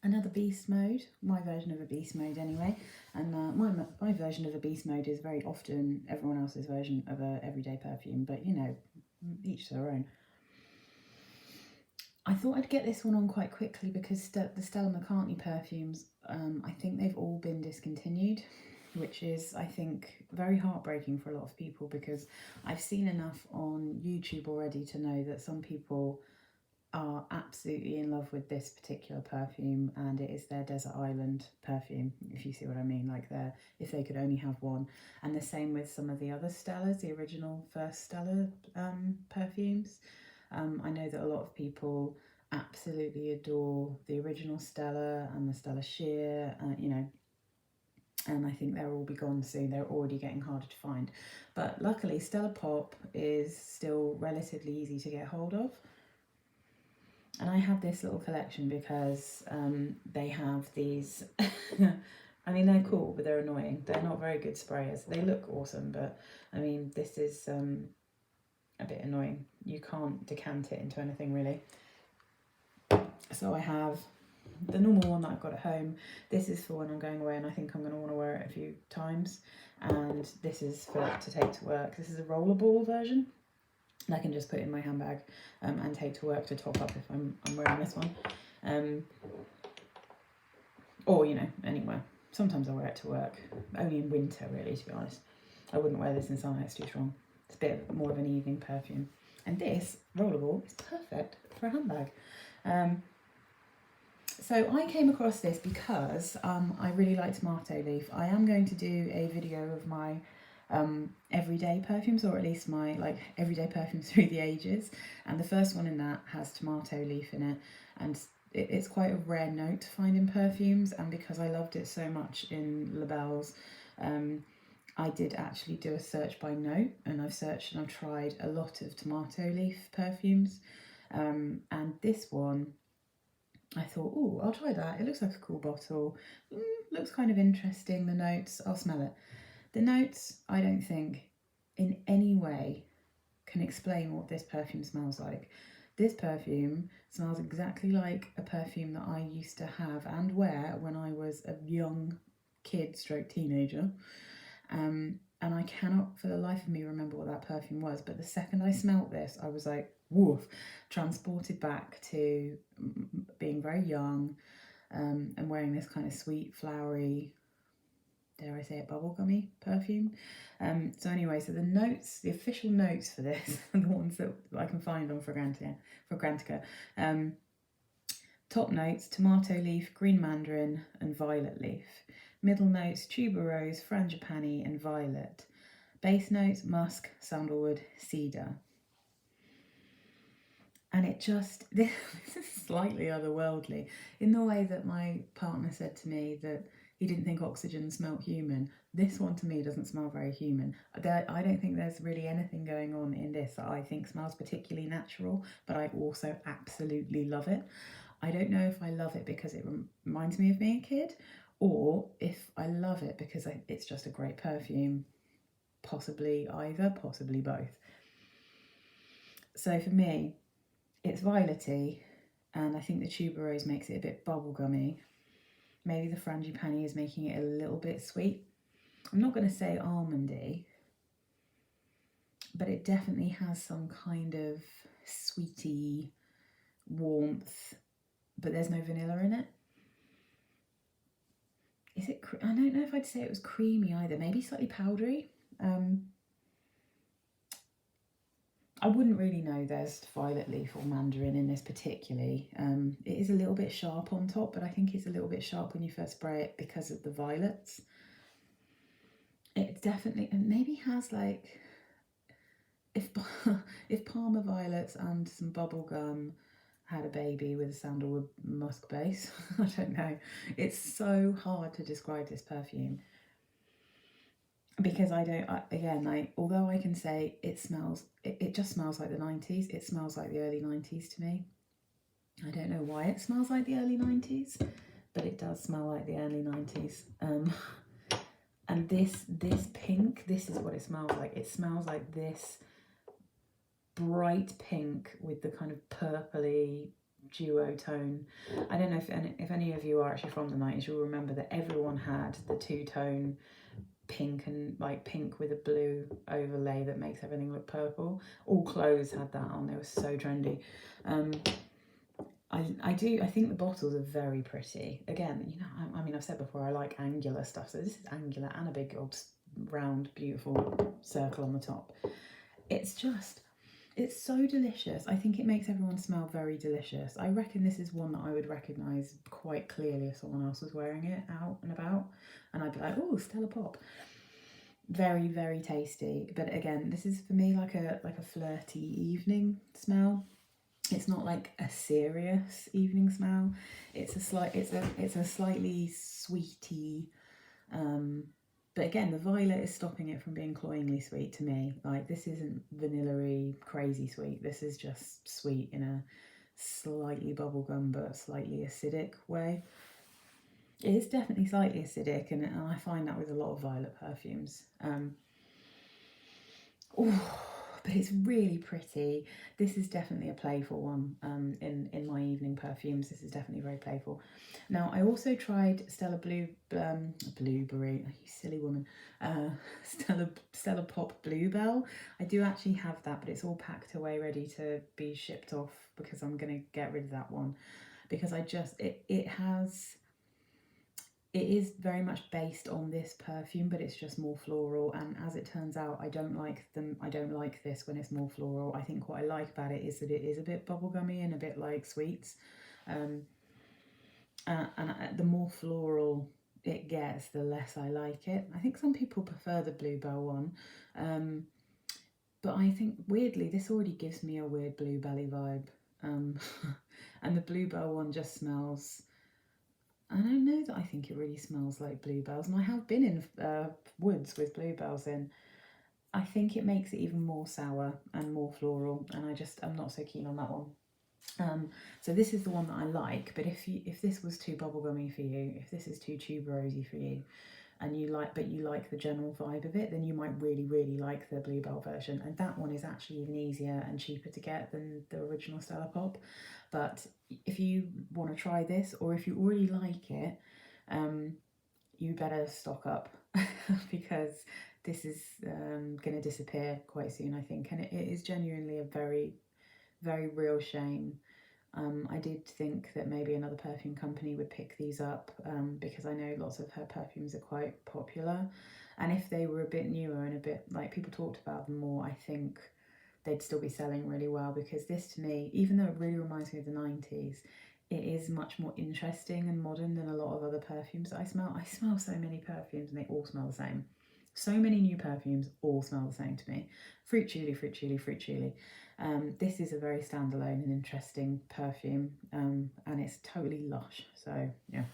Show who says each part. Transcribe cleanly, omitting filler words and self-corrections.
Speaker 1: another beast mode, my version of a beast mode anyway. And my version of a beast mode is very often everyone else's version of a everyday perfume, but you know, each their own. I thought I'd get this one on quite quickly because the Stella McCartney perfumes, I think they've all been discontinued, which is, I think, very heartbreaking for a lot of people, because I've seen enough on YouTube already to know that some people are absolutely in love with this particular perfume, and it is their desert island perfume, if you see what I mean, like if they could only have one. And the same with some of the other Stellas, the original first Stella perfumes. I know that a lot of people absolutely adore the original Stella and the Stella Sheer, you know, and I think they'll all be gone soon. They're already getting harder to find. But luckily, Stella Pop is still relatively easy to get hold of. And I have this little collection because they have these... I mean, they're cool, but they're annoying. They're not very good sprayers. They look awesome, but I mean, this is a bit annoying. You can't decant it into anything, really. So I have the normal one that I've got at home. This is for when I'm going away, and I think I'm going to want to wear it a few times. And this is to take to work. This is a rollerball version. And I can just put in my handbag and take to work to top up if I'm wearing this one. Or, you know, anywhere. Sometimes I wear it to work. Only in winter, really, to be honest. I wouldn't wear this in summer, it's too strong. It's a bit more of an evening perfume. And this rollerball is perfect for a handbag. So I came across this because I really like tomato leaf. I am going to do a video of my everyday perfumes, or at least my everyday perfumes through the ages, and the first one in that has tomato leaf in it, and it's quite a rare note to find in perfumes. And because I loved it so much in labels, I did actually do a search by note, and I've searched and I've tried a lot of tomato leaf perfumes, and this one I thought, oh, I'll try that. It looks like a cool bottle. Looks kind of interesting. The notes, I'll smell it. The notes, I don't think in any way can explain what this perfume smells like. This perfume smells exactly like a perfume that I used to have and wear when I was a young kid stroke teenager. And I cannot for the life of me remember what that perfume was, but the second I smelt this, I was like, woof, transported back to being very young, and wearing this kind of sweet, flowery, dare I say it, bubblegummy perfume. So anyway, so the notes, the official notes for this, the ones that I can find on Fragrantica. Top notes, tomato leaf, green mandarin and violet leaf. Middle notes, tuberose, frangipani and violet. Base notes, musk, sandalwood, cedar. And it just, this is slightly otherworldly, in the way that my partner said to me that he didn't think oxygen smelled human. This one to me doesn't smell very human. I don't think there's really anything going on in this that I think smells particularly natural, but I also absolutely love it. I don't know if I love it because it reminds me of being a kid, or if I love it because it's just a great perfume. Possibly either, possibly both. So for me, it's violety, and I think the tuberose makes it a bit bubblegummy. Maybe the frangipani is making it a little bit sweet. I'm not going to say almondy, but it definitely has some kind of sweety warmth, but there's no vanilla in it. Is it? I don't know if I'd say it was creamy either. Maybe slightly powdery. I wouldn't really know there's violet leaf or mandarin in this particularly. It is a little bit sharp on top, but I think it's a little bit sharp when you first spray it because of the violets. It definitely, and maybe has like, if Parma violets and some bubblegum had a baby with a sandalwood musk base, I don't know. It's so hard to describe this perfume. Because although I can say it just smells like the 90s. It smells like the early 90s to me. I don't know why it smells like the early 90s, but it does smell like the early 90s. And this pink, this is what it smells like. It smells like this bright pink with the kind of purpley duo tone. I don't know if any of you are actually from the 90s, you'll remember that everyone had the two-tone pink and like pink with a blue overlay that makes everything look purple. All clothes had that on. They were so trendy. I think the bottles are very pretty. Again, you know, I mean, I've said before, I like angular stuff. So this is angular and a big old round, beautiful circle on the top. It's so delicious. I think it makes everyone smell very delicious. I reckon this is one that I would recognise quite clearly if someone else was wearing it out and about. And I'd be like, oh, Stella Pop. Very, very tasty. But again, this is for me like a flirty evening smell. It's not like a serious evening smell. It's a slightly sweety, but again, the violet is stopping it from being cloyingly sweet to me. Like, this isn't vanilla-y crazy sweet. This is just sweet in a slightly bubblegum but slightly acidic way. It is definitely slightly acidic, and I find that with a lot of violet perfumes. But it's really pretty. This is definitely a playful one. In my evening perfumes, this is definitely very playful. Now, I also tried Stella Blueberry. You silly woman. Stella Pop Bluebell. I do actually have that, but it's all packed away, ready to be shipped off because I'm gonna get rid of that one because it is very much based on this perfume, but it's just more floral. And as it turns out, I don't like this when it's more floral. I think what I like about it is that it is a bit bubblegummy and a bit like sweets. And the more floral it gets, the less I like it. I think some people prefer the Bluebell one. But I think, weirdly, this already gives me a weird Bluebelly vibe. And the Bluebell one just smells... I don't know that I think it really smells like bluebells, and I have been in woods with bluebells in. I think it makes it even more sour and more floral, and I'm not so keen on that one. So this is the one that I like, but if this was too bubblegummy for you, if this is too tuberosy for you, and you like the general vibe of it, then you might really, really like the Bluebell version. And that one is actually even easier and cheaper to get than the original Stella Pop. But if you want to try this, or if you already like it, you better stock up because this is going to disappear quite soon, I think. And it is genuinely a very, very real shame. I did think that maybe another perfume company would pick these up because I know lots of her perfumes are quite popular. And if they were a bit newer and a bit like people talked about them more, I think they'd still be selling really well, because this, to me, even though it really reminds me of the 90s, it is much more interesting and modern than a lot of other perfumes that I smell. I smell so many perfumes and they all smell the same. So many new perfumes all smell the same to me. Fruit Chili, Fruit Chili, Fruit Chili. This is a very standalone and interesting perfume, and it's totally lush. So yeah.